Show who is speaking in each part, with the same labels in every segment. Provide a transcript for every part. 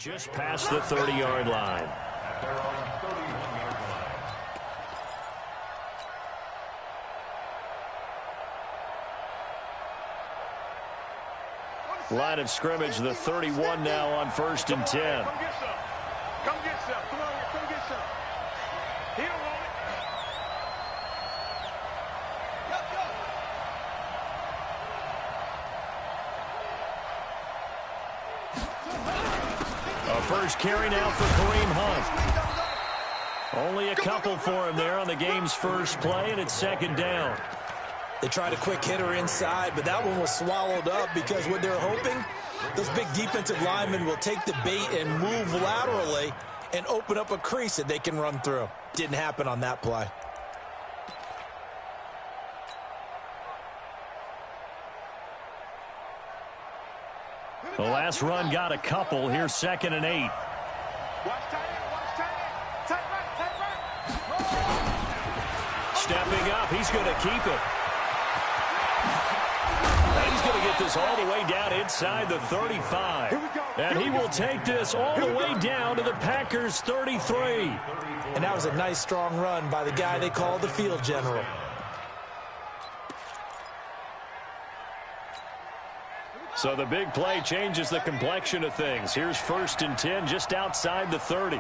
Speaker 1: Just past the 30-yard line. Line of scrimmage, the 31 now on 1st and 10.
Speaker 2: Come get some. Come get some. Come on here. Come get some. He don't want it.
Speaker 1: A first carry now for Kareem Hunt. Only a couple for him there on the game's first play, and it's 2nd down.
Speaker 3: They tried a quick hitter inside, but that one was swallowed up because what they're hoping, those big defensive linemen will take the bait and move laterally and open up a crease that they can run through. Didn't happen on that play.
Speaker 1: The last run got a couple. Here's 2nd and 8.
Speaker 2: Watch tight end. Watch tight end. Tight right.
Speaker 1: Stepping up. He's going to keep it. And he's going to get this all the way down inside the 35. And he will take this all the way down to the Packers' 33.
Speaker 3: And that was a nice, strong run by the guy they call the field general.
Speaker 1: So the big play changes the complexion of things. Here's 1st and 10 just outside the 30.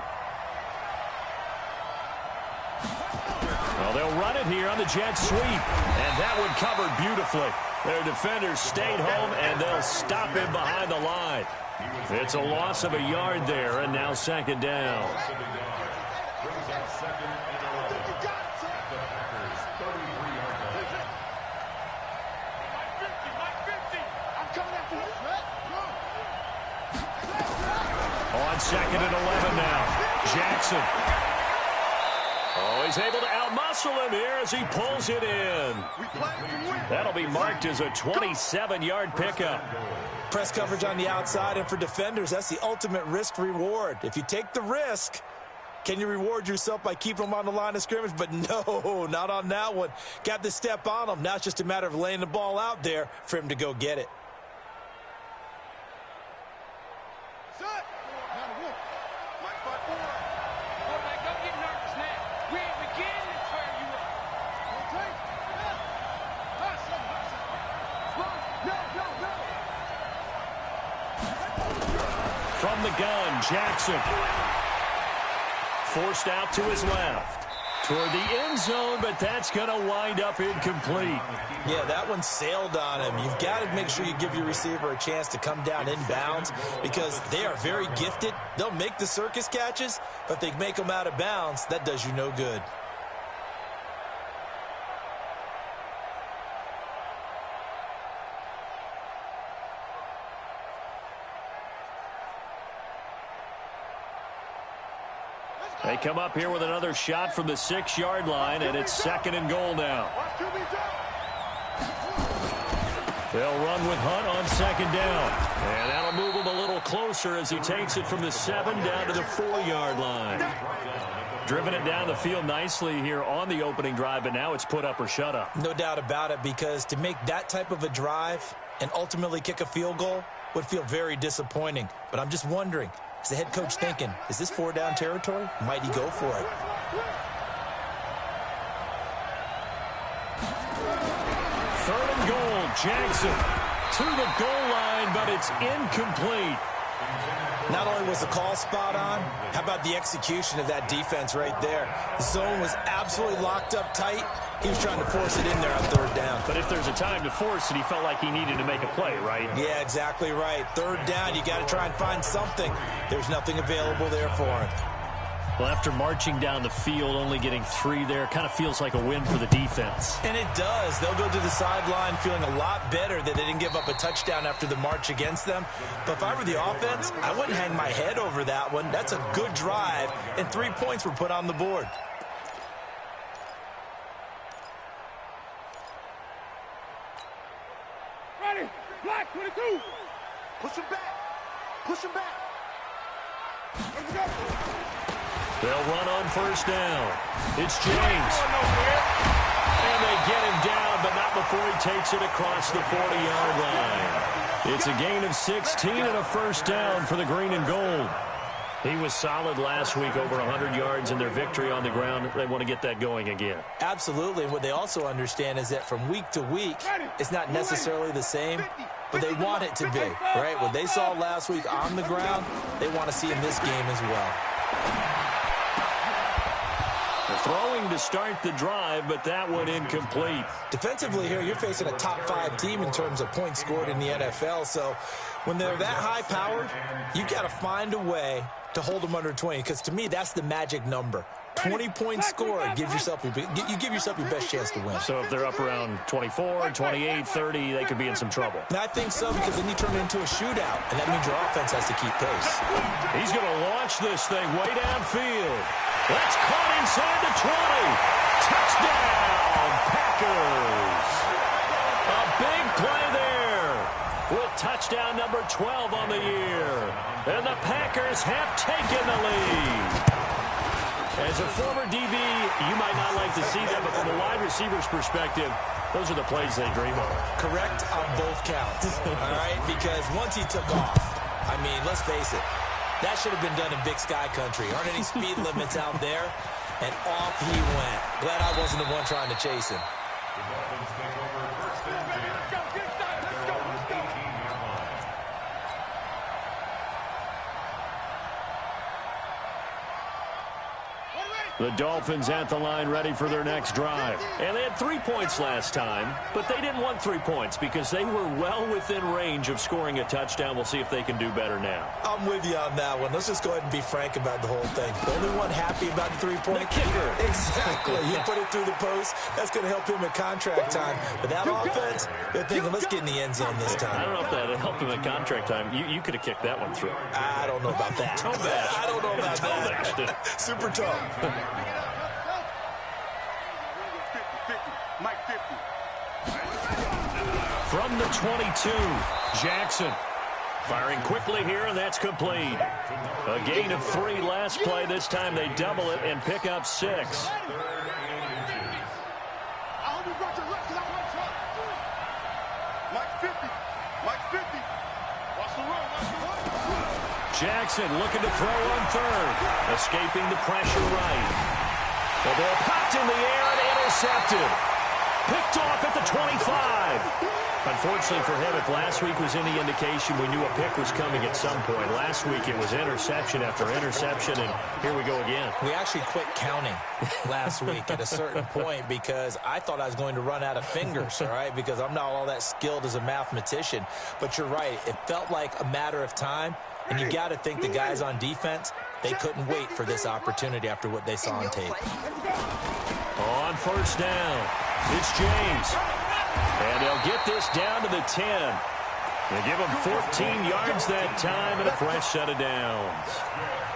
Speaker 1: Well, they'll run it here on the jet sweep. And that one covered beautifully. Their defenders stayed home, and they'll stop him behind the line. It's a loss of a yard there, and now 2nd down. On 2nd and 11 now. Jackson. Oh, he's able to outmuscle him here as he pulls it in. That'll be marked as a 27-yard pickup.
Speaker 3: Press coverage on the outside, and for defenders, that's the ultimate risk-reward. If you take the risk, can you reward yourself by keeping them on the line of scrimmage? But no, not on that one. Got the step on him. Now it's just a matter of laying the ball out there for him to go get it.
Speaker 1: From the gun, Jackson. Forced out to his left. Toward the end zone, but that's going to wind up incomplete.
Speaker 3: Yeah, that one sailed on him. You've got to make sure you give your receiver a chance to come down inbounds because they are very gifted. They'll make the circus catches, but if they make them out of bounds, that does you no good.
Speaker 1: They come up here with another shot from the 6-yard line, and it's 2nd and goal now. They'll run with Hunt on 2nd down. And that'll move him a little closer as he takes it from the 7 down to the 4-yard line. Driven it down the field nicely here on the opening drive, but now it's put up or shut up.
Speaker 3: No doubt about it, because to make that type of a drive and ultimately kick a field goal would feel very disappointing. But I'm just wondering, is the head coach thinking, is this 4-down territory? Might he go for it?
Speaker 1: Third and goal, Jackson to the goal line, but it's incomplete.
Speaker 3: Not only was the call spot on, how about the execution of that defense right there? The zone was absolutely locked up tight. He was trying to force it in there on 3rd down.
Speaker 1: But if there's a time to force it, he felt like he needed to make a play, right?
Speaker 3: Yeah, exactly right. 3rd down, you got to try and find something. There's nothing available there for him.
Speaker 1: Well, after marching down the field, only getting 3 there, kind of feels like a win for the defense.
Speaker 3: And it does. They'll go to the sideline feeling a lot better that they didn't give up a touchdown after the march against them. But if I were the offense, I wouldn't hang my head over that one. That's a good drive, and 3 points were put on the board.
Speaker 2: Ready. Black 22. Push him back. Push him back. Let's go.
Speaker 1: They'll run on 1st down. It's James. And they get him down, but not before he takes it across the 40-yard line. It's a gain of 16 and a 1st down for the green and gold. He was solid last week, over 100 yards in their victory on the ground. They want to get that going again.
Speaker 3: Absolutely. What they also understand is that from week to week, it's not necessarily the same, but they want it to be, right? What they saw last week on the ground, they want to see in this game as well.
Speaker 1: Throwing to start the drive, but that one incomplete.
Speaker 3: Defensively here, you're facing a top 5 team in terms of points scored in the NFL. So when they're that high-powered, you got to find a way to hold them under 20, because to me, that's the magic number. 20 points scored gives yourself you give yourself your best chance to win.
Speaker 1: So if they're up around 24, 28, 30, they could be in some trouble.
Speaker 3: And I think so, because then you turn it into a shootout, and that means your offense has to keep pace.
Speaker 1: He's going to launch this thing way downfield. That's caught inside the 20. Touchdown, Packers. A big play there with touchdown number 12 on the year. And the Packers have taken the lead. As a former DB, you might not like to see that, but from a wide receiver's perspective, those are the plays they dream of.
Speaker 3: Correct on both counts, all right? Because once he took off, I mean, let's face it, that should have been done in Big Sky Country. Aren't any speed limits out there? And off he went. Glad I wasn't the one trying to chase him.
Speaker 1: The Dolphins at the line, ready for their next drive. And they had 3 points last time, but they didn't want 3 points because they were well within range of scoring a touchdown. We'll see if they can do better now.
Speaker 3: I'm with you on that one. Let's just go ahead and be frank about the whole thing. The only one happy about the 3-point
Speaker 1: kicker.
Speaker 3: Exactly. He put it through the post. That's going to help him at contract time. But that offense, they're thinking, let's get in the end zone this time.
Speaker 1: I don't know if that helped him at contract time. You could have kicked that one through.
Speaker 3: I don't know about that.
Speaker 1: Toe bash.
Speaker 3: I don't know about
Speaker 1: that.
Speaker 3: Super toe.
Speaker 1: From the 22, Jackson firing quickly here, and that's complete. A gain of 3 last play. This time they double it and pick up 6. Jackson looking to throw on third. Escaping the pressure right. The ball popped in the air and intercepted. Picked off at the 25. Unfortunately for him, if last week was any indication, we knew a pick was coming at some point. Last week it was interception after interception, and here we go again.
Speaker 3: We actually quit counting last week at a certain point because I thought I was going to run out of fingers, all right, because I'm not all that skilled as a mathematician. But you're right. It felt like a matter of time, and you got to think the guys on defense, they couldn't wait for this opportunity after what they saw on tape.
Speaker 1: On first down, it's James. And they'll get this down to the 10. They give him 14 yards that time and a fresh set of downs.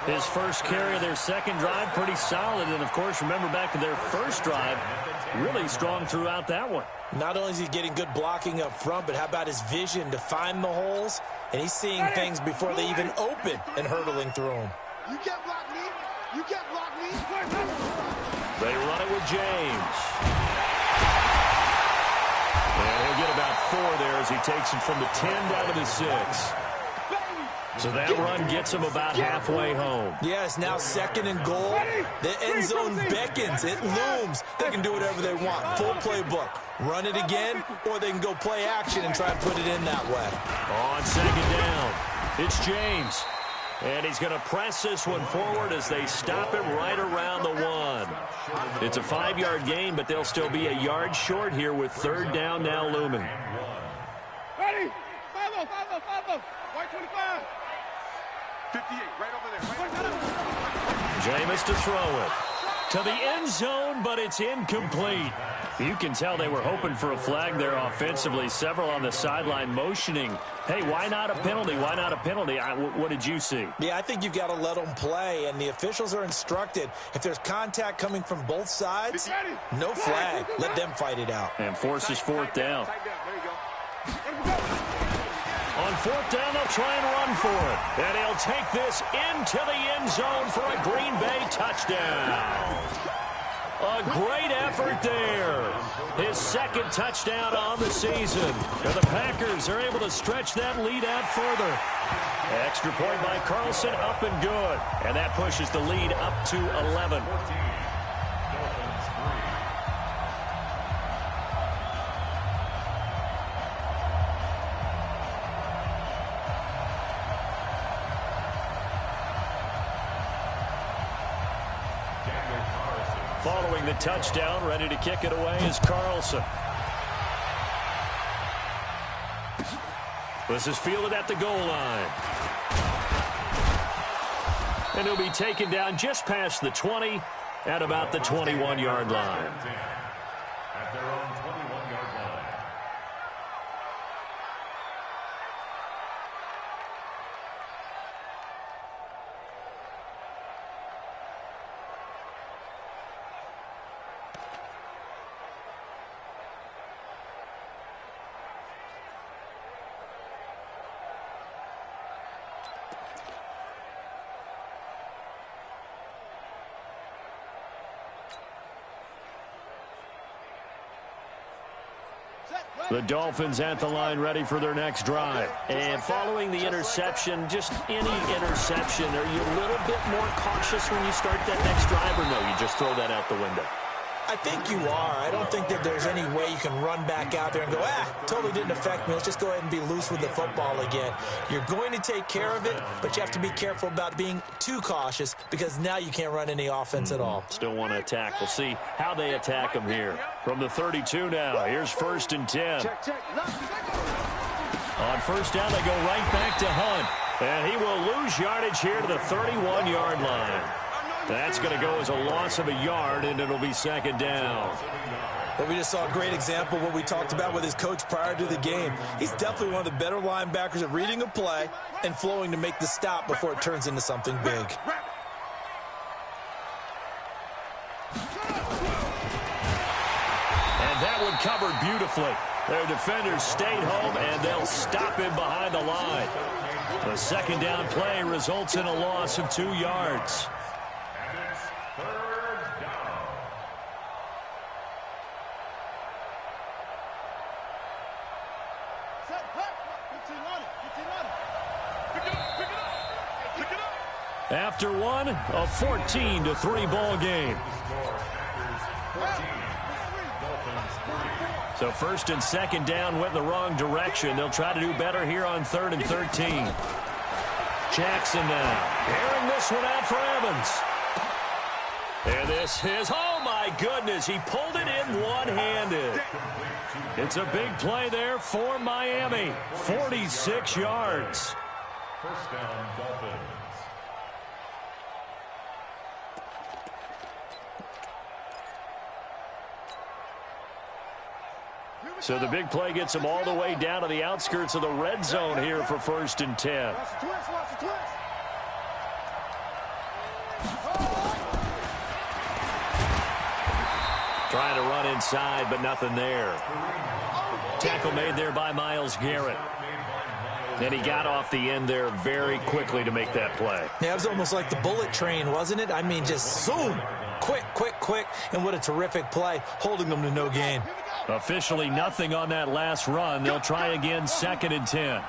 Speaker 1: His first carry of their second drive, pretty solid. And, of course, remember back to their first drive, really strong throughout that one.
Speaker 3: Not only is he getting good blocking up front, but how about his vision to find the holes? And he's seeing things before they even open and hurtling through them.
Speaker 2: You can't block me. You can't block me.
Speaker 1: They run it with James. And he'll get about 4 there as he takes it from the 10 down to the 6. So that run gets him about halfway home.
Speaker 3: Yes, now 2nd and goal. The end zone beckons. It looms. They can do whatever they want. Full playbook. Run it again, or they can go play action and try to put it in that way.
Speaker 1: On 2nd down, it's James. And he's going to press this one forward as they stop him right around the 1. It's a 5-yard gain, but they'll still be a yard short here with 3rd down now looming.
Speaker 2: Ready? 5-0, 5-0, 5-0. White 25. 58, right over there.
Speaker 1: Jameis to throw it. To the end zone, but it's incomplete. You can tell they were hoping for a flag there offensively. Several on the sideline motioning, hey, why not a penalty? Why not a penalty? What did you see?
Speaker 3: Yeah, I think you've got to let them play, and the officials are instructed. If there's contact coming from both sides, no flag. Let them fight it out.
Speaker 1: And forces 4th down. On 4th down, they'll try and run for it. And he'll take this into the end zone for a Green Bay touchdown. A great effort there. his second touchdown on the season. And the Packers are able to stretch that lead out further. Extra point by Carlson, up and good. And that pushes the lead up to 11. Following the touchdown, ready to kick it away is Carlson. This is fielded at the goal line. And he'll be taken down just past the 20 at about the 21-yard line.
Speaker 4: At their own 21-yard line.
Speaker 1: The Dolphins at the line ready for their next drive. And following the interception, just any interception, are you a little bit more cautious when you start that next drive, or no, you just throw that out the window?
Speaker 3: I think you are. I don't think that there's any way you can run back out there and go, totally didn't affect me. Let's just go ahead and be loose with the football again. You're going to take care of it, but you have to be careful about being too cautious because now you can't run any offense at all.
Speaker 1: Still want to attack. We'll see how they attack them here. From the 32 now, here's 1st and 10. On first down, they go right back to Hunt. And he will lose yardage here to the 31-yard line. That's going to go as a loss of a yard, and it'll be 2nd down.
Speaker 3: Well, we just saw a great example of what we talked about with his coach prior to the game. He's definitely one of the better linebackers at reading a play and flowing to make the stop before it turns into something big.
Speaker 1: And that one covered beautifully. Their defenders stayed home, and they'll stop him behind the line. The 2nd down play results in a loss of 2 yards. After one, a 14-3 ball game. So 1st and 2nd down went the wrong direction. They'll try to do better here on 3rd and 13. Jackson now, airing this one out for Evans. And this is, oh my goodness, he pulled it in one-handed. It's a big play there for Miami. 46 yards.
Speaker 4: 1st down, Dolphins.
Speaker 1: So the big play gets him all the way down to the outskirts of the red zone here for 1st and 10. Trying to run inside, but nothing there. Tackle made there by Myles Garrett. And he got off the end there very quickly to make that play.
Speaker 3: Yeah, it was almost like the bullet train, wasn't it? I mean, just zoom. Quick, quick, quick. And what a terrific play, holding them to no gain.
Speaker 1: Officially nothing on that last run. They'll try again, 2nd and 10.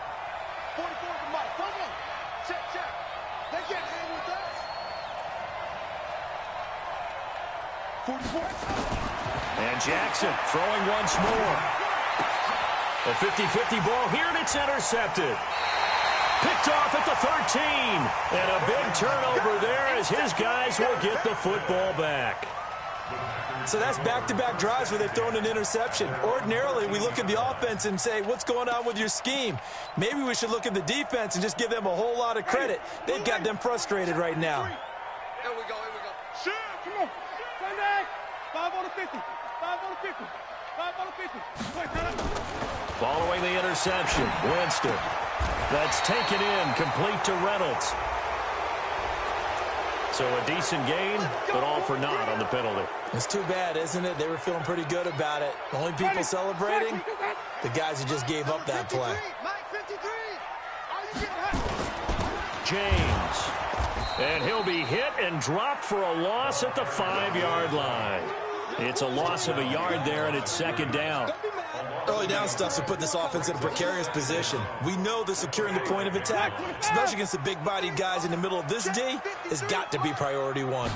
Speaker 1: And Jackson throwing once more. A 50-50 ball here, and it's intercepted. Picked off at the 13. And a big turnover there as his guys will get the football back.
Speaker 3: So that's back-to-back drives where they've thrown an interception. Ordinarily, we look at the offense and say, what's going on with your scheme? Maybe we should look at the defense and just give them a whole lot of credit. They've got them frustrated right now.
Speaker 2: Here we go, here we go. Shoot! Come on. Sunday! 5 on the 50. 5 on the 50. 5 on the 50.
Speaker 1: Following the interception, Winston. That's taken in, complete to Reynolds. So a decent gain, but all for naught on the penalty.
Speaker 3: It's too bad, isn't it? They were feeling pretty good about it. The only people celebrating, the guys who just gave up that play.
Speaker 1: James. And he'll be hit and dropped for a loss at the 5-yard line. It's a loss of a yard there, and it's second down.
Speaker 3: Early down stuff's to put this offense in a precarious position. We know that securing the point of attack, especially against the big-bodied guys in the middle of this D, has got to be priority one.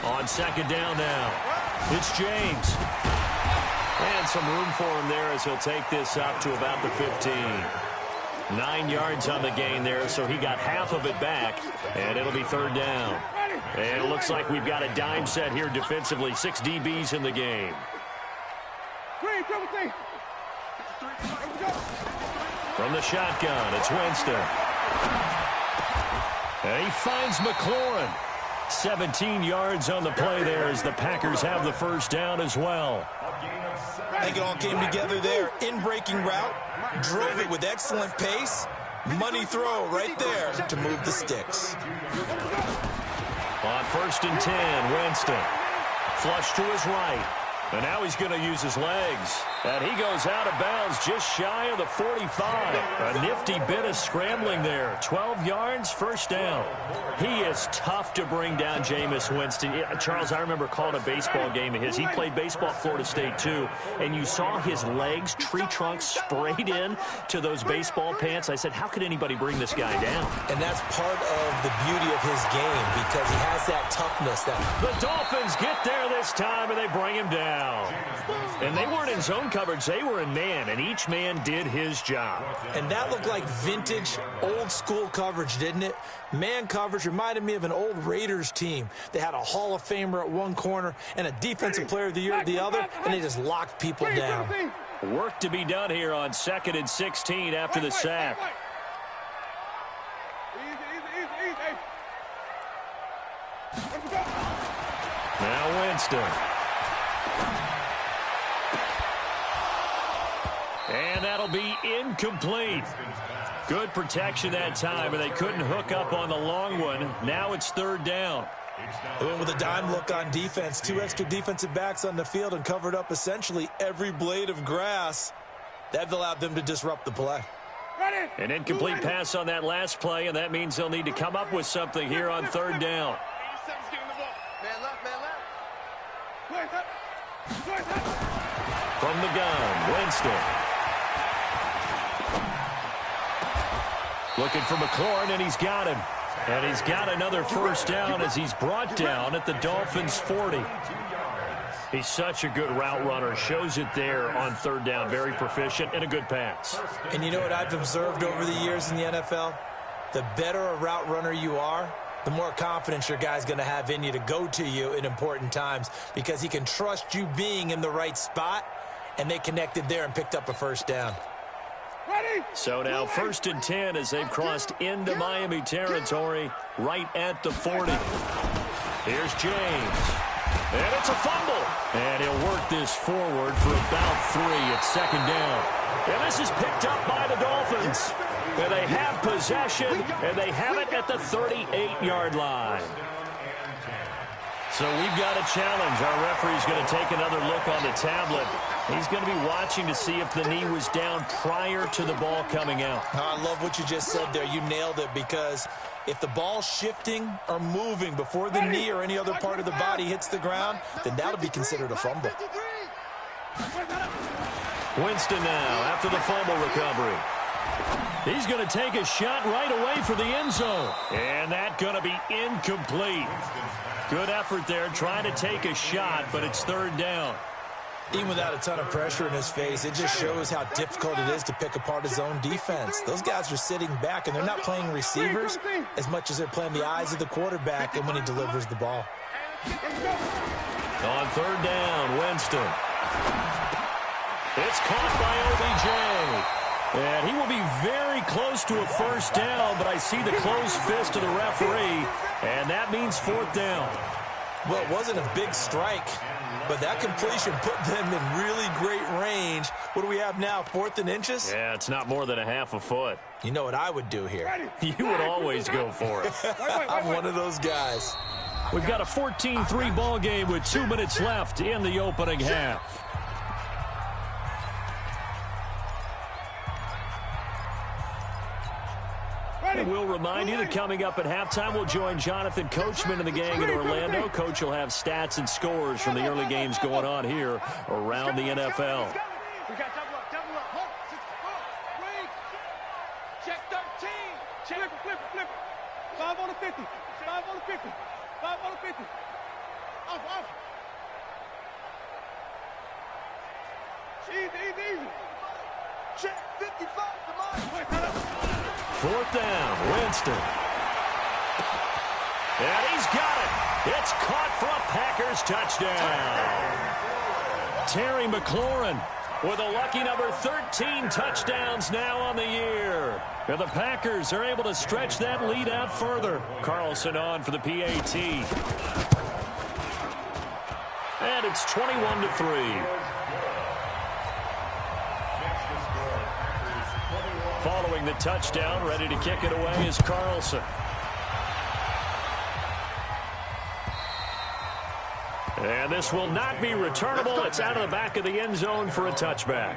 Speaker 1: On second down now, it's James. And some room for him there as he'll take this up to about the 15. 9 yards on the gain there, so he got half of it back, and it'll be third down. And it looks like we've got a dime set here defensively. 6 DBs in the game. From the shotgun, it's Winston. And he finds McLaurin. 17 yards on the play there as the Packers have the first down as well.
Speaker 3: I think it all came together there. In-breaking route, drove it with excellent pace. Money throw right there to move the sticks.
Speaker 1: On first and 10, Winston. Flush to his right. And now he's going to use his legs. And he goes out of bounds just shy of the 45. A nifty bit of scrambling there. 12 yards, first down. He is tough to bring down, Jameis Winston. Charles, I remember calling a baseball game of his. He played baseball at Florida State, too. And you saw his legs, tree trunks sprayed in to those baseball pants. I said, how could anybody bring this guy down?
Speaker 3: And that's part of the beauty of his game because he has that toughness.
Speaker 1: The Dolphins get there this time, and they bring him down. And they weren't in zone coverage. They were in man, and each man did his job.
Speaker 3: And that looked like vintage, old-school coverage, didn't it? Man coverage reminded me of an old Raiders team. They had a Hall of Famer at one corner and a Defensive Player of the Year at the other, and they just locked people down.
Speaker 1: Work to be done here on 2nd and 16 after the sack. Now Winston. And that'll be incomplete. Good protection that time, and they couldn't hook up on the long one. Now it's third down.
Speaker 3: They went with a dime look on defense. 2 extra defensive backs on the field and covered up essentially every blade of grass. That allowed them to disrupt the play.
Speaker 1: An incomplete pass on that last play, and that means they'll need to come up with something here on third down. From the gun, Winston. Looking for McLaurin, and he's got him. And he's got another first down as he's brought down at the Dolphins' 40. He's such a good route runner. Shows it there on third down. Very proficient and a good pass.
Speaker 3: And you know what I've observed over the years in the NFL? The better a route runner you are, the more confidence your guy's going to have in you to go to you in important times because he can trust you being in the right spot, and they connected there and picked up a first down.
Speaker 1: So now 1st and 10 as they've crossed into Miami territory right at the 40. Here's James. And it's a fumble. And he'll work this forward for about 3 at second down. And this is picked up by the Dolphins. And they have possession, and they have it at the 38-yard line. So we've got a challenge. Our referee's going to take another look on the tablet. He's going to be watching to see if the knee was down prior to the ball coming out.
Speaker 3: I love what you just said there. You nailed it because if the ball's shifting or moving before the knee or any other part of the body hits the ground, then that'll be considered a fumble.
Speaker 1: Winston now after the fumble recovery. He's going to take a shot right away for the end zone. And that's going to be incomplete. Good effort there trying to take a shot, but it's third down.
Speaker 3: Even without a ton of pressure in his face, it just shows how difficult it is to pick apart his own defense. Those guys are sitting back, and they're not playing receivers as much as they're playing the eyes of the quarterback and when he delivers the ball.
Speaker 1: On third down, Winston. It's caught by OBJ. And he will be very close to a first down, but I see the closed fist of the referee, and that means fourth down.
Speaker 3: Well, it wasn't a big strike, but that completion put them in really great range. What do we have now, 4th and inches?
Speaker 1: Yeah, it's not more than a half a foot.
Speaker 3: You know what I would do here?
Speaker 1: You would always go for it.
Speaker 3: I'm one of those guys.
Speaker 1: We've got a 14-3 ball game with 2 minutes left in the opening half. And we'll remind you that coming up at halftime, we'll join Jonathan Coachman and the gang in Orlando. Coach will have stats and scores from the early games going on here around the NFL.
Speaker 2: We got double up. Hold. Wait. Check 13. Check. Flip it. 5 on the 50. 5 on the 50. 5 on the 50. Off. Easy. Check 55. Come on.
Speaker 1: Fourth down, Winston. And he's got it. It's caught for a Packers touchdown. Terry McLaurin with a lucky number 13 touchdowns now on the year. And the Packers are able to stretch that lead out further. Carlson on for the PAT. And it's 21-3. Following the touchdown, ready to kick it away is Carlson. And this will not be returnable. It's out of the back of the end zone for a touchback.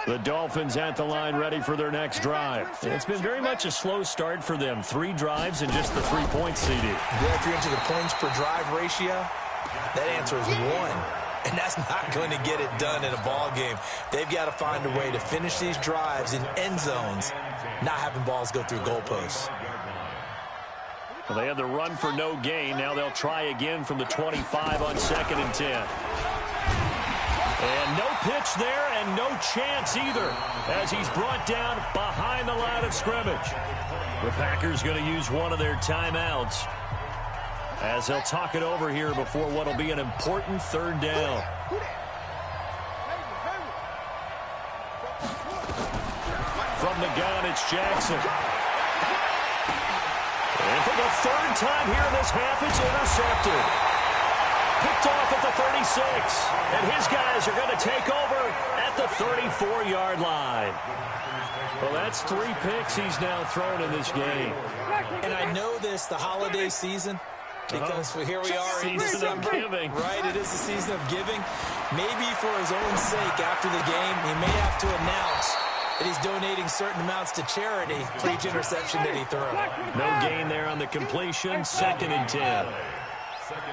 Speaker 1: The Dolphins at the line ready for their next drive. It's been very much a slow start for them. 3 drives and just the 3 points, CD.
Speaker 3: Yeah, if you're into the points per drive ratio, that answer is 1. And that's not going to get it done in a ball game. They've got to find a way to finish these drives in end zones, not having balls go through goalposts.
Speaker 1: Well, they had the run for no gain. Now they'll try again from the 25 on 2nd and 10. And no pitch there and no chance either as he's brought down behind the line of scrimmage. The Packers going to use one of their timeouts as they'll talk it over here before what will be an important 3rd down. From the gun, it's Jackson. And for the 3rd time here in this half, it's intercepted. Picked off at the 36, and his guys are going to take over at the 34-yard line. Well, that's 3 picks he's now thrown in this game.
Speaker 3: And I know this, the holiday season, because here we are in December.
Speaker 1: Giving.
Speaker 3: Right, it is the season of giving. Maybe for his own sake after the game, he may have to announce that he's donating certain amounts to charity for each interception that he threw.
Speaker 1: No gain there on the completion, 2nd and 10.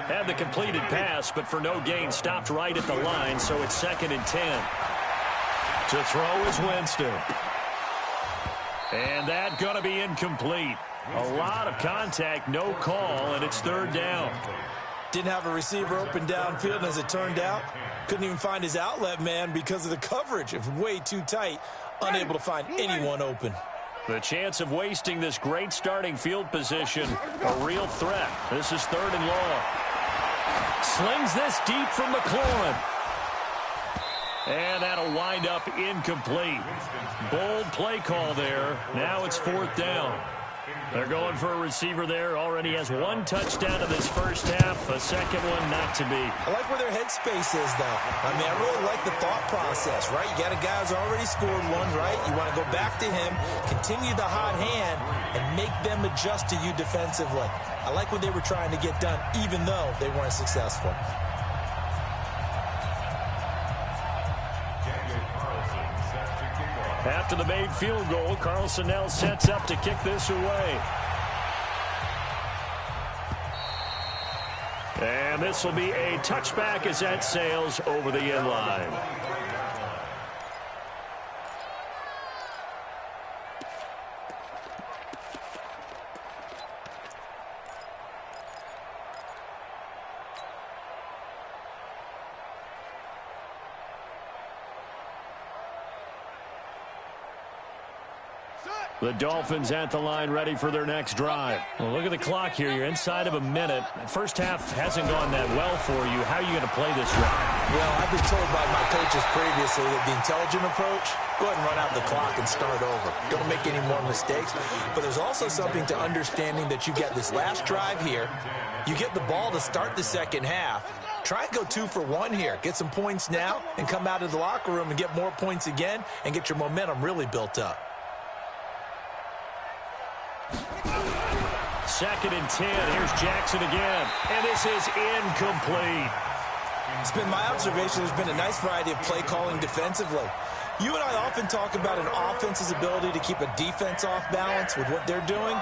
Speaker 1: Had the completed pass, but for no gain, stopped right at the line, so it's 2nd and 10. To throw is Winston. And that going to be incomplete. A lot of contact, no call, and it's 3rd down.
Speaker 3: Didn't have a receiver open downfield, and as it turned out, couldn't even find his outlet man because of the coverage. It was way too tight, unable to find anyone open.
Speaker 1: The chance of wasting this great starting field position, a real threat. This is 3rd and long. Slings this deep from McLaurin. And that'll wind up incomplete. Bold play call there. Now it's 4th down. They're going for a receiver there. Already has 1 touchdown in this first half. A 2nd one not to be.
Speaker 3: I like where their headspace is, though. I mean, I really like the thought process, right? You got a guy who's already scored 1, right? You want to go back to him, continue the hot hand, and make them adjust to you defensively. I like what they were trying to get done, even though they weren't successful.
Speaker 1: After the made field goal, Carlson now sets up to kick this away. And this will be a touchback as that sails over the end line. The Dolphins at the line ready for their next drive. Well, look at the clock here. You're inside of a minute. First half hasn't gone that well for you. How are you going to play this drive?
Speaker 3: Well, I've been told by my coaches previously that the intelligent approach, go ahead and run out the clock and start over. Don't make any more mistakes. But there's also something to understanding that you get this last drive here. You get the ball to start the second half. Try and go 2 for 1 here. Get some points now and come out of the locker room and get more points again and get your momentum really built up.
Speaker 1: 2nd and 10. Here's Jackson again. And this is incomplete.
Speaker 3: It's been my observation there's been a nice variety of play calling defensively. You and I often talk about an offense's ability to keep a defense off balance with what they're doing.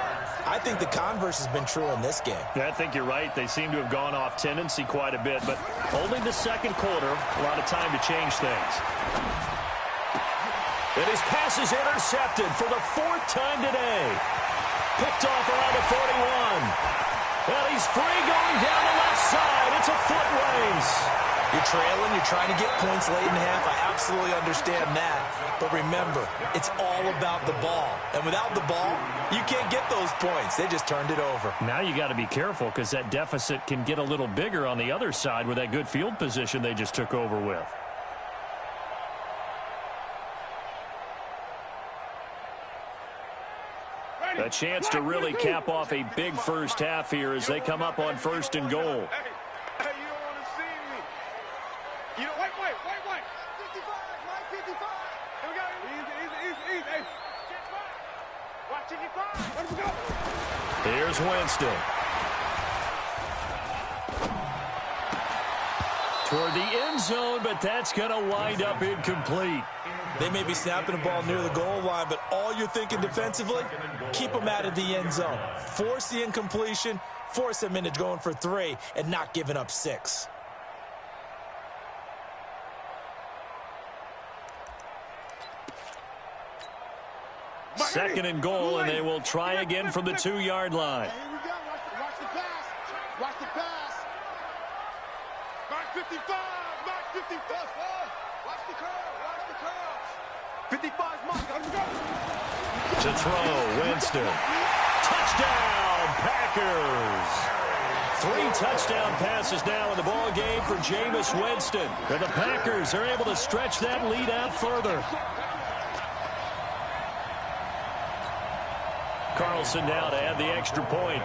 Speaker 3: I think the converse has been true in this game.
Speaker 1: Yeah, I think you're right. They seem to have gone off tendency quite a bit, but only the second quarter, a lot of time to change things. And his pass is intercepted for the 4th time today. Picked off around the 41. Well, he's free going down the left side. It's a foot race.
Speaker 3: You're trailing, you're trying to get points late in half. I absolutely understand that. But remember, it's all about the ball. And without the ball, you can't get those points. They just turned it over.
Speaker 1: Now you got to be careful because that deficit can get a little bigger on the other side with that good field position they just took over with. A chance to really cap off a big first half here as they come up on 1st and goal.
Speaker 2: Hey, you don't want to see me. You know, wait. 55, Mike, 55. Here we go. Easy. Hey. Watch 55. Let him go.
Speaker 1: Here's Winston. Toward the end zone, but that's going to wind up incomplete.
Speaker 3: They may be snapping the ball near the goal line, but all you're thinking defensively, keep them out of the end zone. Force the incompletion, force them into going for 3, and not giving up 6.
Speaker 1: Second and goal, and they will try again from the 2-yard line.
Speaker 2: Here we go. Watch the pass. Watch the pass. Mark 55. Mark 55. Watch the curve. Watch the curve. 55's Mark. Let him go.
Speaker 1: To throw, Winston. Touchdown, Packers. 3 touchdown passes now in the ball game for Jameis Winston. And the Packers are able to stretch that lead out further. Carlson now to add the extra point.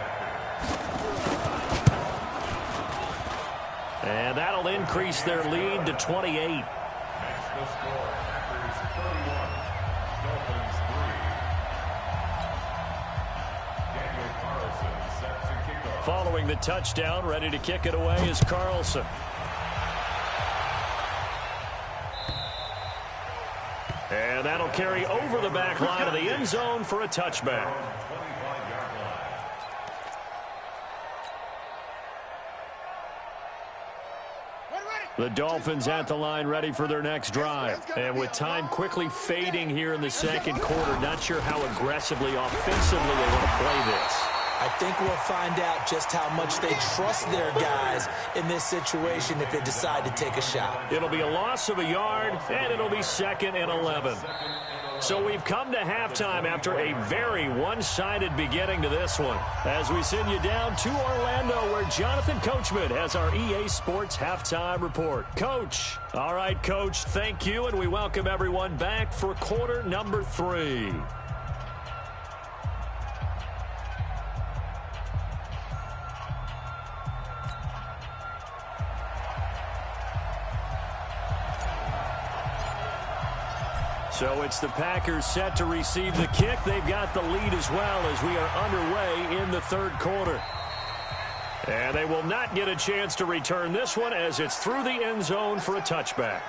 Speaker 1: And that'll increase their lead to 28.
Speaker 4: Next the score, Packers 31, Dolphins 3. Daniel Carlson set to kick off.
Speaker 1: Following the touchdown, ready to kick it away is Carlson. And that'll carry over the back line of the end zone for a touchback. The Dolphins at the line ready for their next drive. And with time quickly fading here in the second quarter, not sure how aggressively, offensively they want to play this.
Speaker 3: I think we'll find out just how much they trust their guys in this situation if they decide to take a shot.
Speaker 1: It'll be a loss of a yard, and it'll be 2nd and 11. So we've come to halftime after a very one-sided beginning to this one. As we send you down to Orlando, where Jonathan Coachman has our EA Sports Halftime Report. Coach. All right, Coach, thank you, and we welcome everyone back for quarter number 3. So it's the Packers set to receive the kick. They've got the lead as well as we are underway in the 3rd quarter. And they will not get a chance to return this one as it's through the end zone for a touchback.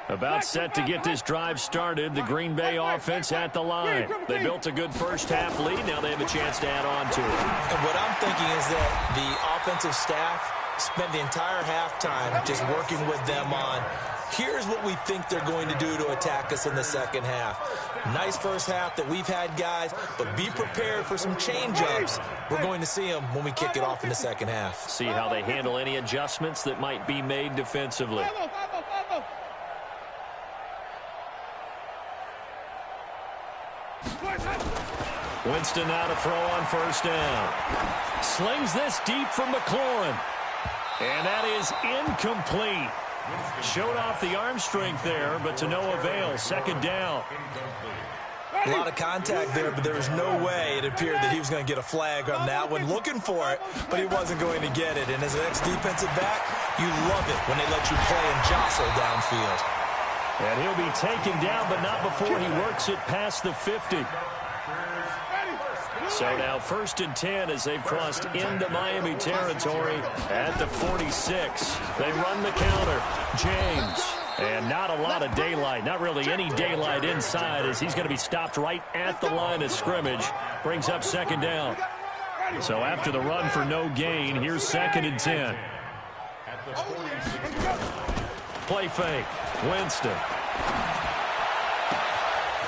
Speaker 1: About set to get this drive started. The Green Bay offense at the line. They built a good first half lead. Now they have a chance to add on to it.
Speaker 3: And what I'm thinking is that the offensive staff spent the entire halftime just working with them on, here's what we think they're going to do to attack us in the second half. Nice first half that we've had, guys, but be prepared for some change-ups. We're going to see them when we kick it off in the second half.
Speaker 1: See how they handle any adjustments that might be made defensively. Winston now to throw on first down. Slings this deep from McLaurin. And that is incomplete. Showed off the arm strength there, but to no avail. Second down.
Speaker 3: A lot of contact there, but there was no way it appeared that he was going to get a flag on that one. Looking for it, but he wasn't going to get it. And as an ex-defensive back, you love it when they let you play and jostle downfield.
Speaker 1: And he'll be taken down, but not before he works it past the 50. So now 1st and 10 as they've crossed into Miami territory at the 46. They run the counter. James. And not a lot of daylight, not really any daylight inside as he's going to be stopped right at the line of scrimmage. Brings up 2nd down. So after the run for no gain, here's 2nd and 10. Play fake. Winston.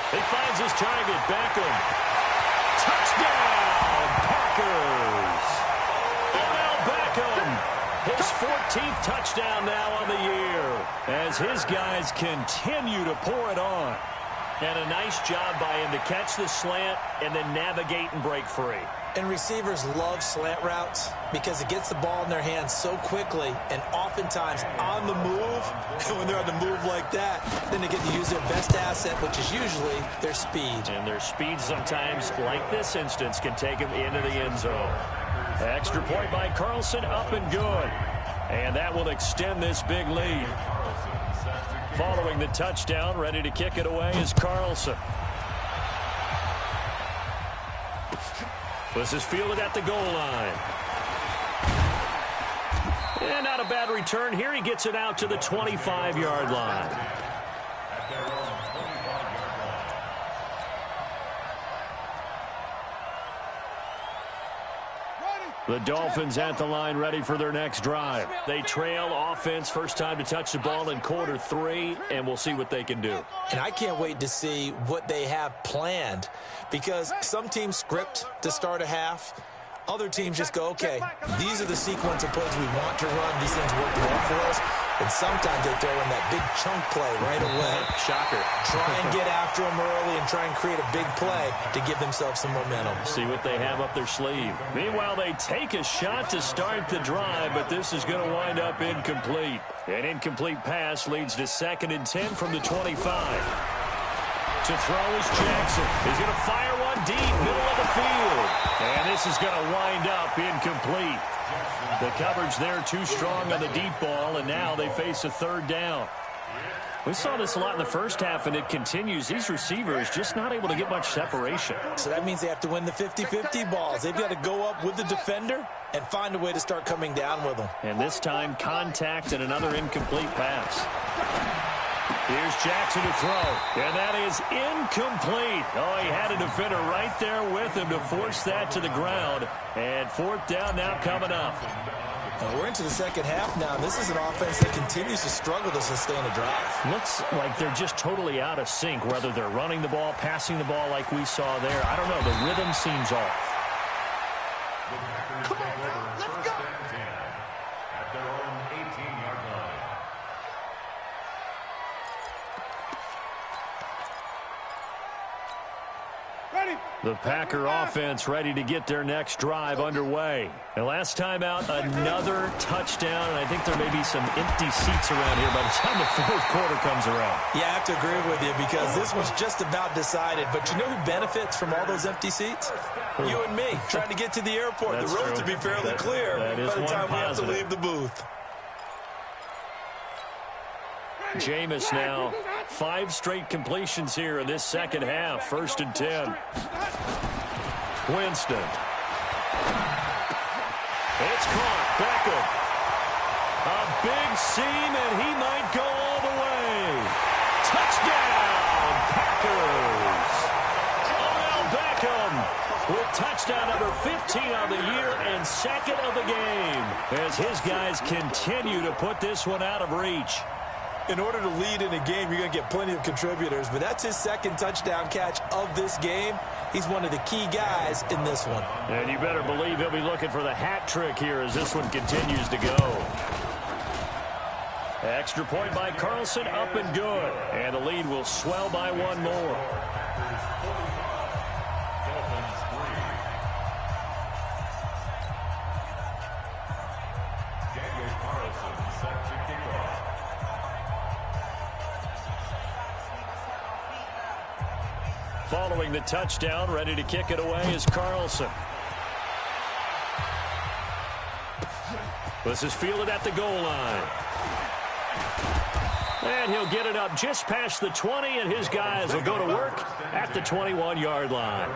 Speaker 1: He finds his target. Beckham. Touchdown, Packers. Odell Beckham. His 14th touchdown now on the year as his guys continue to pour it on. And a nice job by him to catch the slant and then navigate and break free.
Speaker 3: And receivers love slant routes because it gets the ball in their hands so quickly and oftentimes on the move. And when they're on the move like that, then they get to use their best asset, which is usually their speed.
Speaker 1: And their speed sometimes, like this instance, can take them into the end zone. Extra point by Carlson, up and good. And that will extend this big lead. Following the touchdown, ready to kick it away is Carlson. This is fielded at the goal line. And not a bad return here. He gets it out to the 25-yard line. The Dolphins at the line ready for their next drive. They trail offense, first time to touch the ball in quarter 3, and we'll see what they can do.
Speaker 3: And I can't wait to see what they have planned because some teams script to start a half. Other teams just go, okay, these are the sequence of plays we want to run. These things work well for us. And sometimes they throw in that big chunk play right away.
Speaker 1: Shocker.
Speaker 3: Try and get after them early and try and create a big play to give themselves some momentum.
Speaker 1: See what they have up their sleeve. Meanwhile, they take a shot to start the drive, but this is going to wind up incomplete. An incomplete pass leads to 2nd and 10 from the 25. To throw is Jackson. He's going to fire one deep, middle of the field. And this is going to wind up incomplete. The coverage there too strong on the deep ball, and now they face a 3rd down. We saw this a lot in the first half, and it continues. These receivers just not able to get much separation.
Speaker 3: So that means they have to win the 50-50 balls. They've got to go up with the defender and find a way to start coming down with them.
Speaker 1: And this time, contact and another incomplete pass. Here's Jackson to throw, and that is incomplete. Oh, he had a defender right there with him to force that to the ground. And 4th down now coming up.
Speaker 3: We're into the second half now. This is an offense that continues to struggle to sustain a drive.
Speaker 1: Looks like they're just totally out of sync, whether they're running the ball, passing the ball like we saw there. I don't know. The rhythm seems off.
Speaker 2: Come on, let's go.
Speaker 4: At their own 18-yard line.
Speaker 2: Ready.
Speaker 1: The Packer offense ready to get their next drive underway. And last time out, another touchdown. And I think there may be some empty seats around here by the time the 4th quarter comes around.
Speaker 3: Yeah, I have to agree with you because this one's just about decided. But you know who benefits from all those empty seats? You and me, trying to get to the airport.
Speaker 1: That's
Speaker 3: the roads
Speaker 1: true.
Speaker 3: will be fairly clear
Speaker 1: that is
Speaker 3: by the
Speaker 1: one
Speaker 3: time we have to
Speaker 1: positive.
Speaker 3: leave the booth.
Speaker 1: Jameis now 5 straight completions here in this second half. 1st and 10. Winston. It's caught. Beckham. A big seam, and he might go all the way. Touchdown, Packers. Odell Beckham with touchdown number 15 on the year and 2nd of the game as his guys continue to put this one out of reach.
Speaker 3: In order to lead in a game, you're going to get plenty of contributors, but that's his 2nd touchdown catch of this game. He's one of the key guys in this one.
Speaker 1: And you better believe he'll be looking for the hat trick here as this one continues to go. Extra point by Carlson, up and good. And the lead will swell by 1 more. Following the touchdown, ready to kick it away is Carlson. This is fielded at the goal line. And he'll get it up just past the 20, and his guys will go to work at the 21-yard line.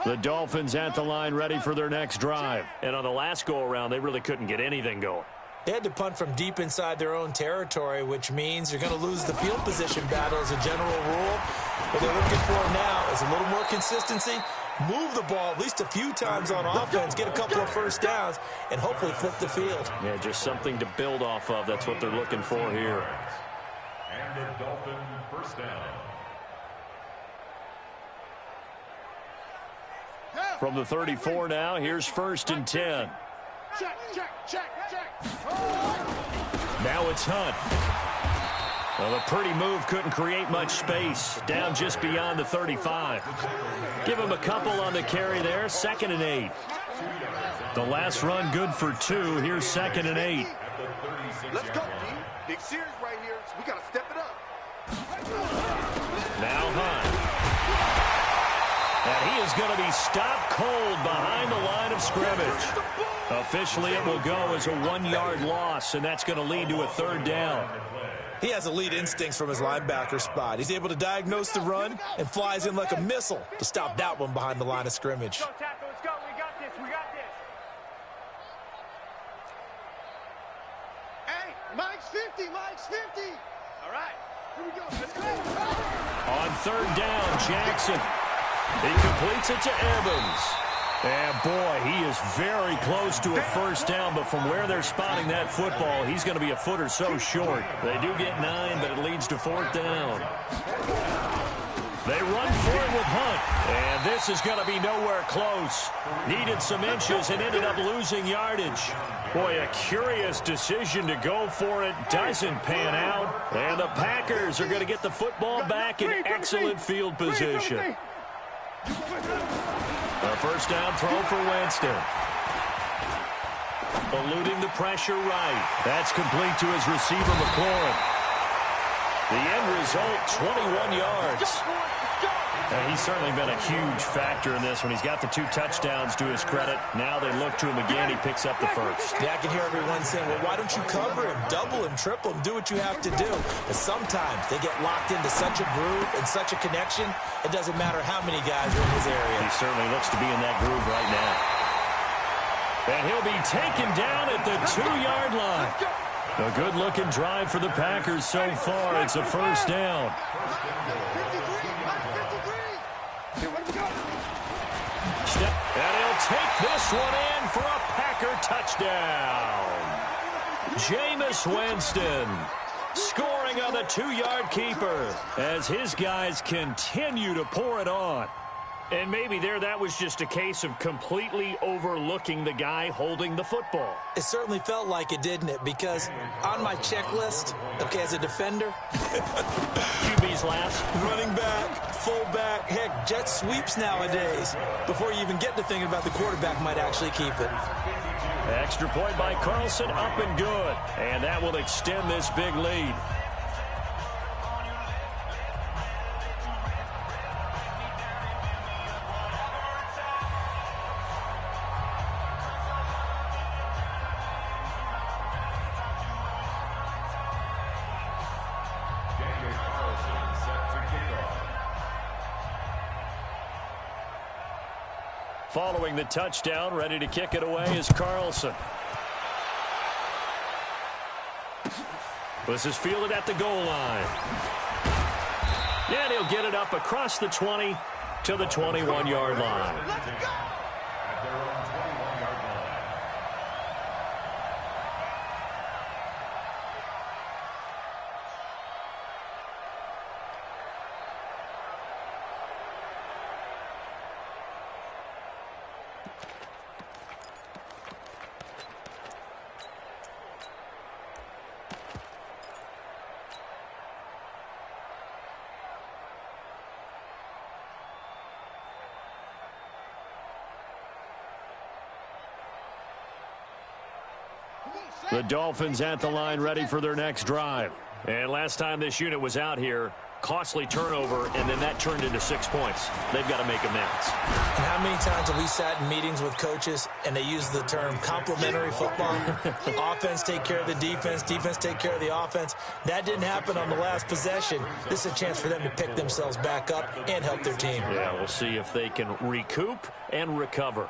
Speaker 1: The Dolphins at the line ready for their next drive. And on the last go-around, they really couldn't get anything going.
Speaker 3: They had to punt from deep inside their own territory, which means you're going to lose the field position battle as a general rule. What they're looking for now is a little more consistency, move the ball at least a few times on offense, get a couple of first downs, and hopefully flip the field.
Speaker 1: Yeah, just something to build off of. That's what they're looking for here.
Speaker 4: And the Dolphin first down.
Speaker 1: From the 34 now, here's 1st and 10. Now it's Hunt. Well, a pretty move couldn't create much space. Down just beyond the 35. Give him a couple on the carry there. 2nd and 8. The last run good for 2. Here's 2nd and 8.
Speaker 2: Let's go, team. Big series right here. So we got to step it up.
Speaker 1: Now Hunt. And he is going to be stopped cold behind the line of scrimmage. Officially, it will go as a 1-yard loss, and that's going to lead to a 3rd down.
Speaker 3: He has elite instincts from his linebacker spot. He's able to diagnose the run and flies in like a missile to stop that one behind the line of scrimmage.
Speaker 2: Let's go. We got this. Hey, Mike's 50. All right, here we go. Let's go.
Speaker 1: On 3rd down, Jackson. He completes it to Evans. And, boy, he is very close to a 1st down, but from where they're spotting that football, he's going to be a foot or so short. They do get 9, but it leads to 4th down. They run for it with Hunt, and this is going to be nowhere close. Needed some inches and ended up losing yardage. Boy, a curious decision to go for it. Doesn't pan out, and the Packers are going to get the football back in excellent field position. A 1st down throw for Winston. Eluding the pressure right. That's complete to his receiver, McLaurin. The end result, 21 yards. And he's certainly been a huge factor in this when he's got the 2 touchdowns to his credit. Now they look to him again. He picks up the 1st.
Speaker 3: Yeah, I can hear everyone saying, well, why don't you cover him, double him, triple him, do what you have to do. But sometimes they get locked into such a groove and such a connection, it doesn't matter how many guys are in his area.
Speaker 1: He certainly looks to be in that groove right now. And he'll be taken down at the 2-yard line. A good-looking drive for the Packers so far. It's a 1st down. And he'll take this one in for a Packer touchdown. Jameis Winston scoring on the 2-yard keeper as his guys continue to pour it on. And maybe that was just a case of completely overlooking the guy holding the football.
Speaker 3: It certainly felt like it, didn't it? Because on my checklist, okay, as a defender,
Speaker 1: QB's last.
Speaker 3: running back, fullback, heck, jet sweeps nowadays. Before you even get to thinking about the quarterback might actually keep it.
Speaker 1: Extra point by Carlson, up and good. And that will extend this big lead. Following the touchdown, ready to kick it away is Carlson. This is fielded at the goal line. And he'll get it up across the 20 to the 21-yard line.
Speaker 2: Let's go.
Speaker 4: At their own 21-yard line.
Speaker 1: The Dolphins at the line ready for their next drive. And last time this unit was out here, costly turnover, and then that turned into 6 points. They've got to make amends.
Speaker 3: And how many times have we sat in meetings with coaches and they use the term complementary football? Offense take care of the defense, defense take care of the offense. That didn't happen on the last possession. This is a chance for them to pick themselves back up and help their team.
Speaker 1: Yeah, we'll see if they can recoup and recover.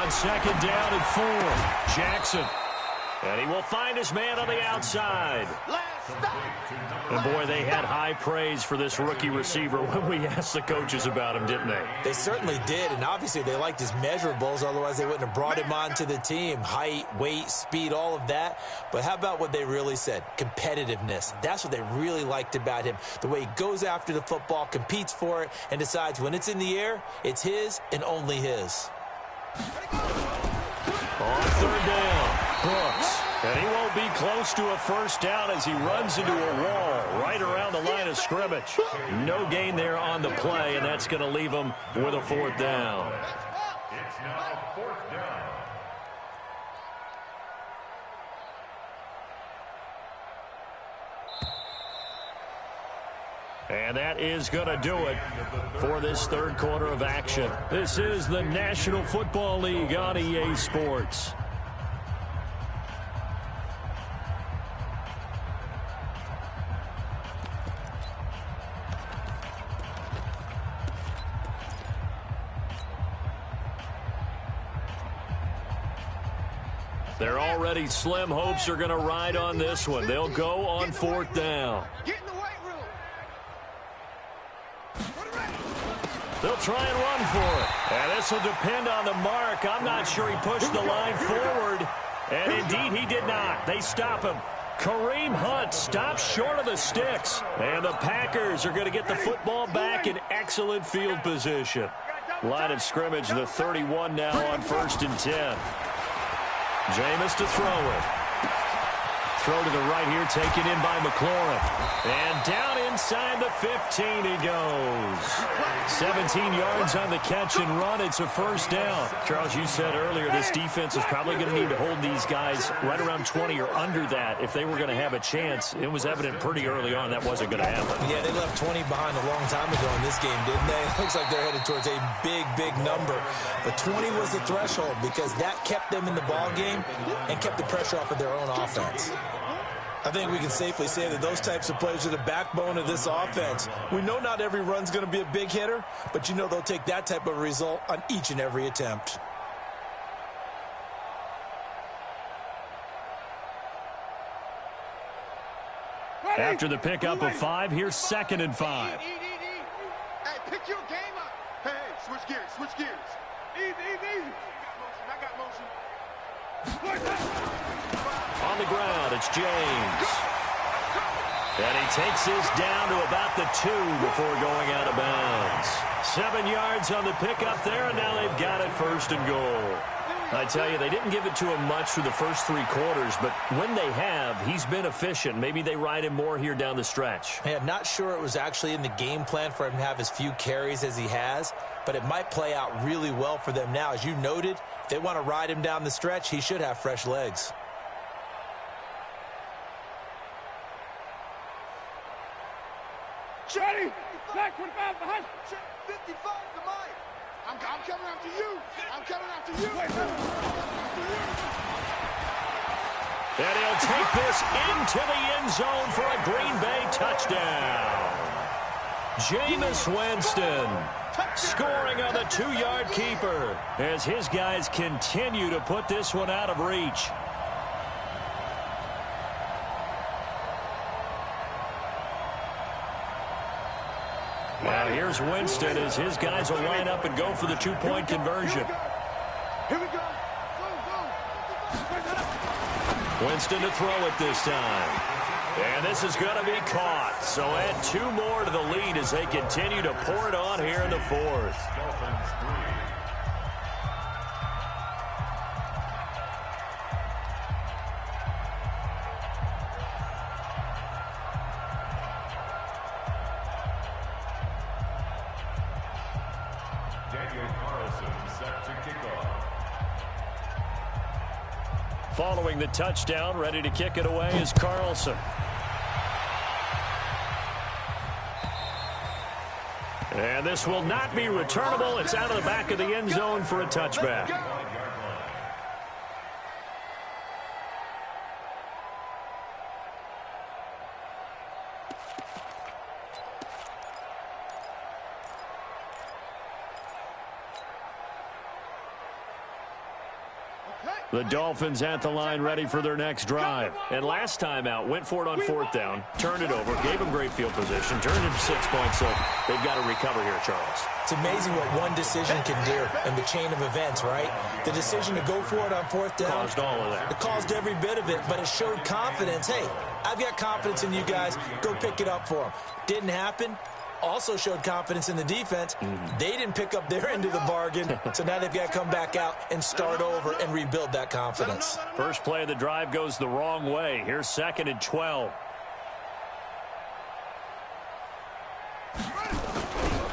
Speaker 1: On second down and 4, Jackson. And he will find his man on the outside. And boy, they had high praise for this rookie receiver when we asked the coaches about him, didn't they?
Speaker 3: They certainly did, and obviously they liked his measurables, otherwise they wouldn't have brought him onto the team. Height, weight, speed, all of that. But how about what they really said? Competitiveness. That's what they really liked about him. The way he goes after the football, competes for it, and decides when it's in the air, it's his and only his.
Speaker 1: On third down, Brooks. And he won't be close to a first down as he runs into a wall right around the line of scrimmage. No gain there on the play, and that's going to leave him with a 4th down.
Speaker 4: It's now 4th down.
Speaker 1: And that is going to do it for this third quarter of action. This is the National Football League on EA Sports. Their already slim hopes are going to ride on this one. They'll go on 4th down.
Speaker 2: Get in the weight room.
Speaker 1: They'll try and run for it. And this will depend on the mark. I'm not sure he pushed the line forward. And indeed, he did not. They stop him. Kareem Hunt stops short of the sticks. And the Packers are going to get the football back in excellent field position. Line of scrimmage, the 31 now on 1st and 10. Jameis to throw it. Throw to the right here, taken in by McLaurin. And down inside the 15 he goes. 17 yards on the catch and run. It's a first down. Charles, you said earlier this defense is probably going to need to hold these guys right around 20 or under that if they were going to have a chance. It was evident pretty early on that wasn't going to happen.
Speaker 3: Yeah, they left 20 behind a long time ago in this game, didn't they? It looks like they're headed towards a big, big number. But 20 was the threshold because that kept them in the ball game and kept the pressure off of their own offense. I think we can safely say that those types of plays are the backbone of this offense. We know not every run's going to be a big hitter, but you know they'll take that type of result on each and every attempt.
Speaker 1: After the pickup of 5, here's 2nd and 5.
Speaker 2: Hey, pick your game up. Hey, switch gears, switch gears. Easy. I got motion.
Speaker 1: On the ground, it's James. And he takes this down to about the 2 before going out of bounds. 7 yards on the pickup there, and now they've got it 1st and goal. I tell you, they didn't give it to him much for the first 3 quarters, but when they have, he's been efficient. Maybe they ride him more here down the stretch.
Speaker 3: Hey, I'm not sure it was actually in the game plan for him to have as few carries as he has, but it might play out really well for them now. As you noted, if they want to ride him down the stretch, he should have fresh legs.
Speaker 2: Johnny, back 25 behind. 55 to mine. I'm coming after you. I'm coming after you.
Speaker 1: And he'll take this into the end zone for a Green Bay touchdown. Jameis Winston scoring on the 2-yard keeper as his guys continue to put this one out of reach. Now here's Winston as his guys will line up and go for the 2-point conversion.
Speaker 2: Here we go. Go.
Speaker 1: Winston to throw it this time. And this is going to be caught. So add 2 more to the lead as they continue to pour it on here in the 4th.
Speaker 4: Dolphins 3. set to kick off.
Speaker 1: Following the touchdown, ready to kick it away is Carlson. And this will not be returnable. It's out of the back of the end zone for a touchback. The Dolphins at the line ready for their next drive. And last time out, went for it on fourth down, turned it over, gave them great field position, turned it to 6 points, so they've got to recover here, Charles.
Speaker 3: It's amazing what one decision can do in the chain of events, right? The decision to go for it on fourth down.
Speaker 1: Caused all of that.
Speaker 3: It caused every bit of it, but it showed confidence. Hey, I've got confidence in you guys. Go pick it up for them. Didn't happen. Also showed confidence in the defense. They didn't pick up their end of the bargain, so now they've got to come back out and start over and rebuild that confidence.
Speaker 1: First play of the drive goes the wrong way. Here's 2nd and 12.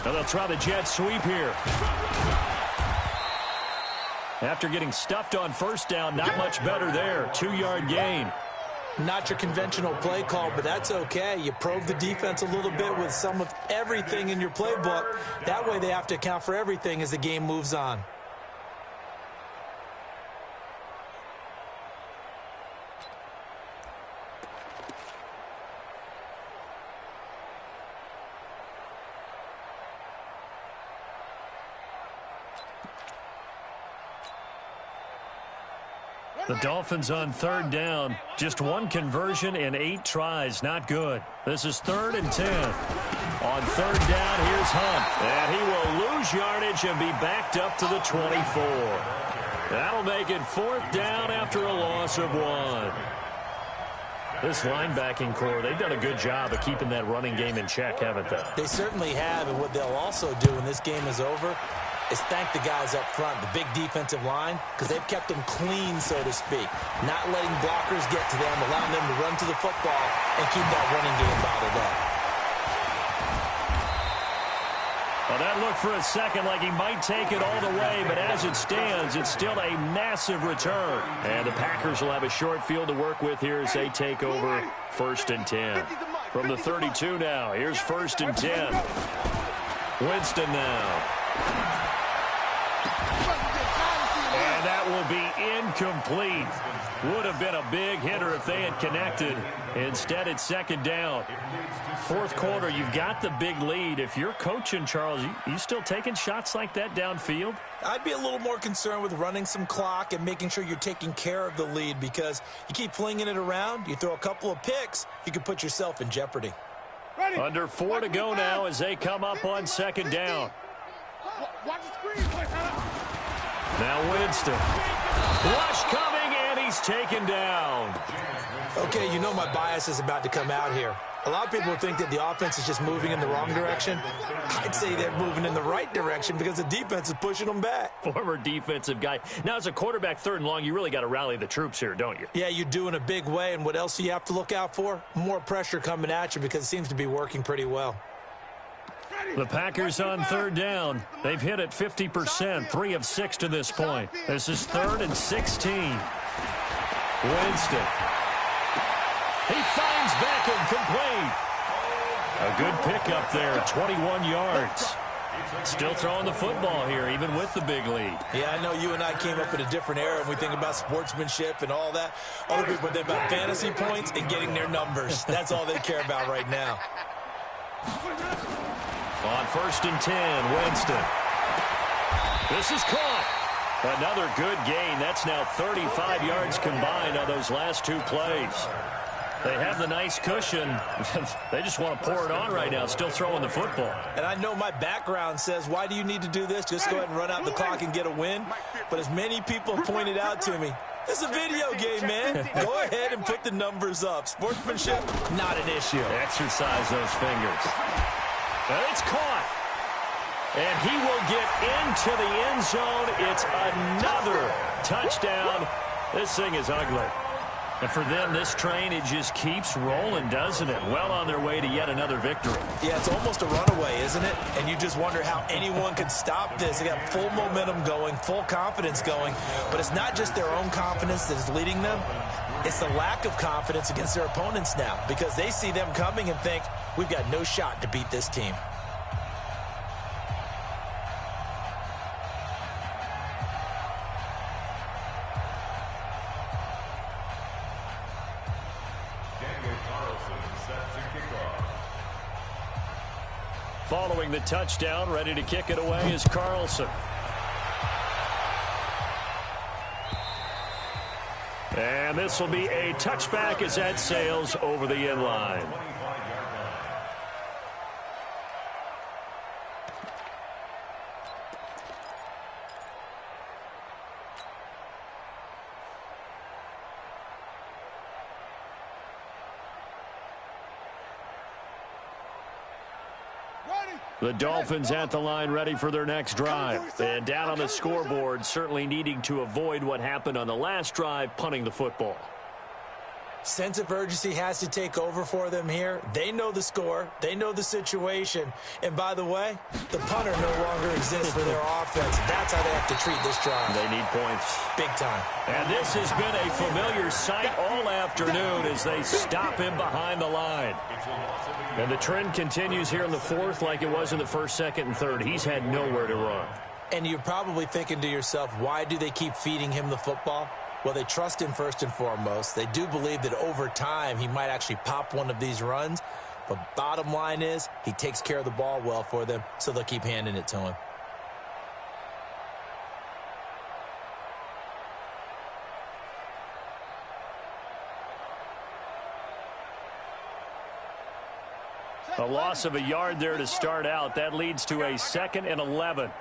Speaker 1: Now they'll try the jet sweep here. After getting stuffed on first down, not much better there. 2-yard gain.
Speaker 3: Not your conventional play call, but that's okay. You probe the defense a little bit with some of everything in your playbook. That way they have to account for everything as the game moves on.
Speaker 1: The Dolphins on third down. Just one conversion in 8 tries. Not good. This is 3rd and 10. On third down, here's Hunt. And he will lose yardage and be backed up to the 24. That'll make it 4th down after a loss of 1. This linebacking core, they've done a good job of keeping that running game in check, haven't they?
Speaker 3: They certainly have, and what they'll also do when this game is over is thank the guys up front, the big defensive line, because they've kept them clean, so to speak. Not letting blockers get to them, allowing them to run to the football and keep that running game bottled up.
Speaker 1: Well, that looked for a second like he might take it all the way, but as it stands, it's still a massive return. And the Packers will have a short field to work with here as they take over 1st and 10. From the 32 now, here's 1st and 10. Winston now. And that will be incomplete. Would have been a big hitter if they had connected. Instead, it's 2nd down. 4th quarter, you've got the big lead. If you're coaching, Charles, you still taking shots like that downfield?
Speaker 3: I'd be a little more concerned with running some clock and making sure you're taking care of the lead, because you keep flinging it around, you throw a couple of picks, you could put yourself in jeopardy.
Speaker 1: Under 4 to go now as they come up on 2nd down. Now Winston. Rush coming, and he's taken down.
Speaker 3: Okay, you know my bias is about to come out here. A lot of people think that the offense is just moving in the wrong direction. I'd say they're moving in the right direction because the defense is pushing them back.
Speaker 1: Former defensive guy. Now, as a quarterback 3rd and long, you really got to rally the troops here, don't you?
Speaker 3: Yeah, you do in a big way. And what else do you have to look out for? More pressure coming at you, because it seems to be working pretty well.
Speaker 1: The Packers on 3rd down. They've hit it 50%, 3 of 6 to this point. This is 3rd and 16. Winston. He finds Beckham complete. A good pickup there, 21 yards. Still throwing the football here, even with the big lead.
Speaker 3: Yeah, I know you and I came up in a different era, and we think about sportsmanship and all that. Other people think about fantasy points and getting their numbers. That's all they care about right now.
Speaker 1: On 1st and 10, Winston. This is caught. Another good gain. That's now 35 yards combined on those last 2 plays. They have the nice cushion. They just want to pour it on right now, still throwing the football.
Speaker 3: And I know my background says, why do you need to do this? Just go ahead and run out the clock and get a win. But as many people have pointed out to me, this is a video game, man. Go ahead and put the numbers up. Sportsmanship, not an issue.
Speaker 1: Exercise those fingers. And it's caught. And he will get into the end zone. It's another touchdown. This thing is ugly. And for them, this train, it just keeps rolling, doesn't it? Well on their way to yet another victory.
Speaker 3: Yeah, it's almost a runaway, isn't it? And you just wonder how anyone could stop this. They got full momentum going, full confidence going. But it's not just their own confidence that is leading them. It's the lack of confidence against their opponents now, because they see them coming and think, we've got no shot to beat this team.
Speaker 1: Following the touchdown, ready to kick it away is Carlson. And this will be a touchback as that sails over the end line. The Dolphins at the line ready for their next drive. And down on the scoreboard, certainly needing to avoid what happened on the last drive, punting the football.
Speaker 3: Sense of urgency has to take over for them here. They know the score. They know the situation. And by the way, the punter no longer exists for their offense. That's how they have to treat this drive.
Speaker 1: They need points.
Speaker 3: Big time.
Speaker 1: And this has been a familiar sight all afternoon as they stop him behind the line. And the trend continues here in the fourth like it was in the first, second, and third. He's had nowhere to run.
Speaker 3: And you're probably thinking to yourself, why do they keep feeding him the football? Well, they trust him first and foremost. They do believe that over time he might actually pop one of these runs. But bottom line is he takes care of the ball well for them, so they'll keep handing it to him.
Speaker 1: A loss of a yard there to start out. That leads to a 2nd and 11.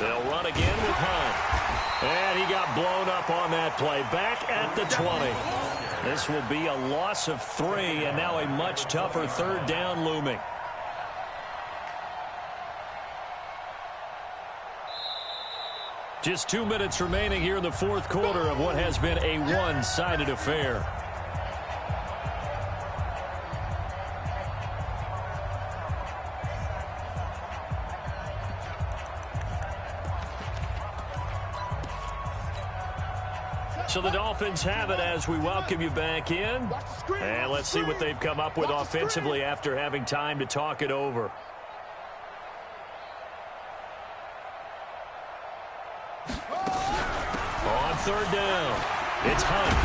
Speaker 1: They'll run again with Hunt. And he got blown up on that play. Back at the 20. This will be a loss of 3, and now a much tougher 3rd down looming. Just 2 minutes remaining here in the fourth quarter of what has been a one-sided affair. So the Dolphins have it as we welcome you back in. And let's see what they've come up with offensively after having time to talk it over. On 3rd down, it's Hunt.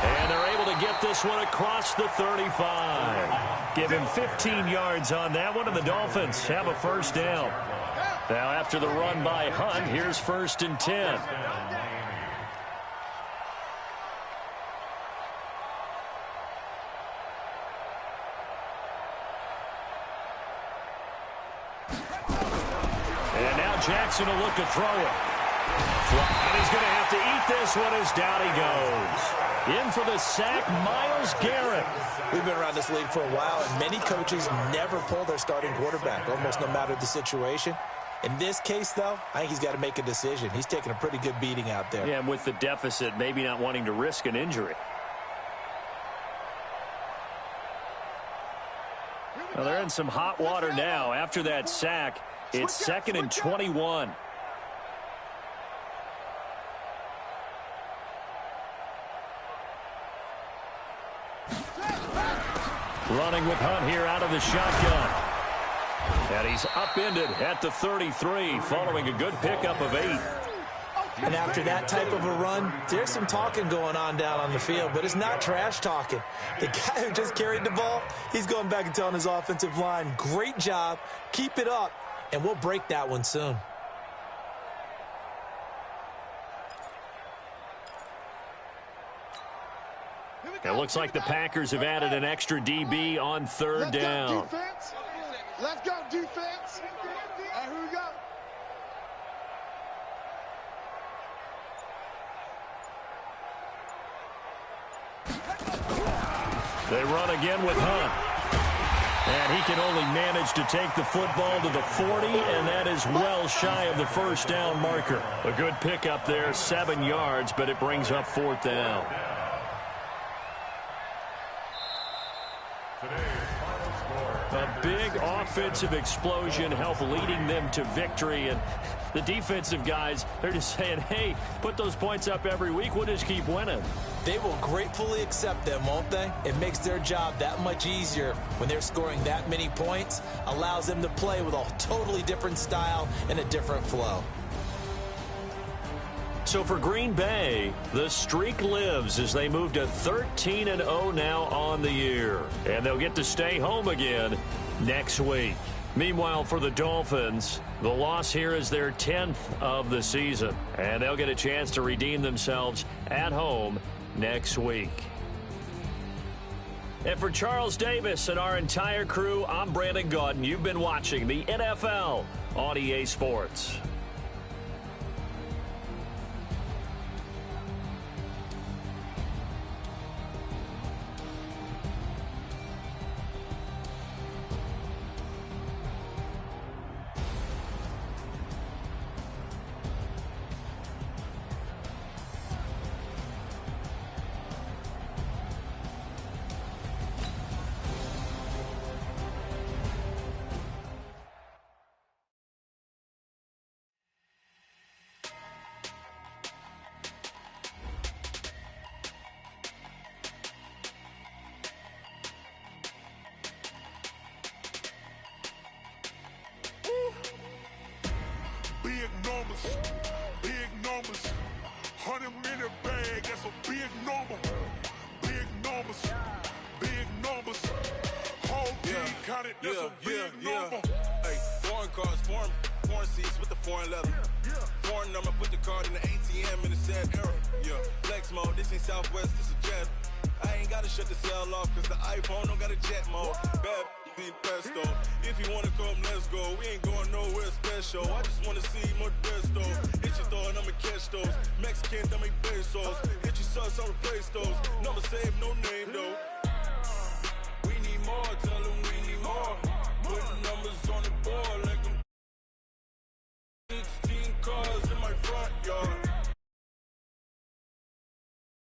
Speaker 1: And they're able to get this one across the 35. Give him 15 yards on that one, and the Dolphins have a 1st down. Now after the run by Hunt, here's 1st and 10. And now Jackson will look to throw it. And he's going to have to eat this one as down he goes. In for the sack, Myles Garrett.
Speaker 3: We've been around this league for a while, and many coaches never pull their starting quarterback, almost no matter the situation. In this case, though, I think he's got to make a decision. He's taking a pretty good beating out there.
Speaker 1: Yeah, and with the deficit, maybe not wanting to risk an injury. Well, they're in some hot water now. After that sack, it's 2nd and 21. Running with Hunt here out of the shotgun. And he's upended at the 33 following a good pickup of 8.
Speaker 3: And after that type of a run, there's some talking going on down on the field, but it's not trash talking. The guy who just carried the ball, he's going back and telling his offensive line, great job, keep it up, and we'll break that one soon.
Speaker 1: It looks like the Packers have added an extra DB on 3rd down.
Speaker 2: Let's go, defense. All right, here we go.
Speaker 1: They run again with Hunt. And he can only manage to take the football to the 40, and that is well shy of the first down marker. A good pickup there, 7 yards, but it brings up 4th down. A big offensive explosion helped leading them to victory, and the defensive guys, they're just saying, hey, put those points up every week, we'll just keep winning.
Speaker 3: They will gratefully accept them, won't they? It makes their job that much easier when they're scoring that many points, allows them to play with a totally different style and a different flow.
Speaker 1: So for Green Bay, the streak lives as they move to 13-0 now on the year. And they'll get to stay home again next week. Meanwhile, for the Dolphins, the loss here is their 10th of the season. And they'll get a chance to redeem themselves at home next week. And for Charles Davis and our entire crew, I'm Brandon Gaudin. You've been watching the NFL on EA Sports.
Speaker 5: Big numbers, 100-minute bag, that's a big number. Big numbers, whole team counted, that's a big number.
Speaker 6: Hey, foreign cars, foreign seats with the foreign leather. Foreign number, put the card in the ATM in the sad era. Yeah, flex mode, this ain't Southwest, this a jet. I ain't gotta shut the cell off, cause the iPhone don't got a jet mode. Bad being pesto. If you wanna come, let's go. We ain't going nowhere special. I just wanna see Modesto. Hit your thought, I'ma catch those. Mexican, that make pesos. Hit your sauce, I'll replace those. Number saved, no name though.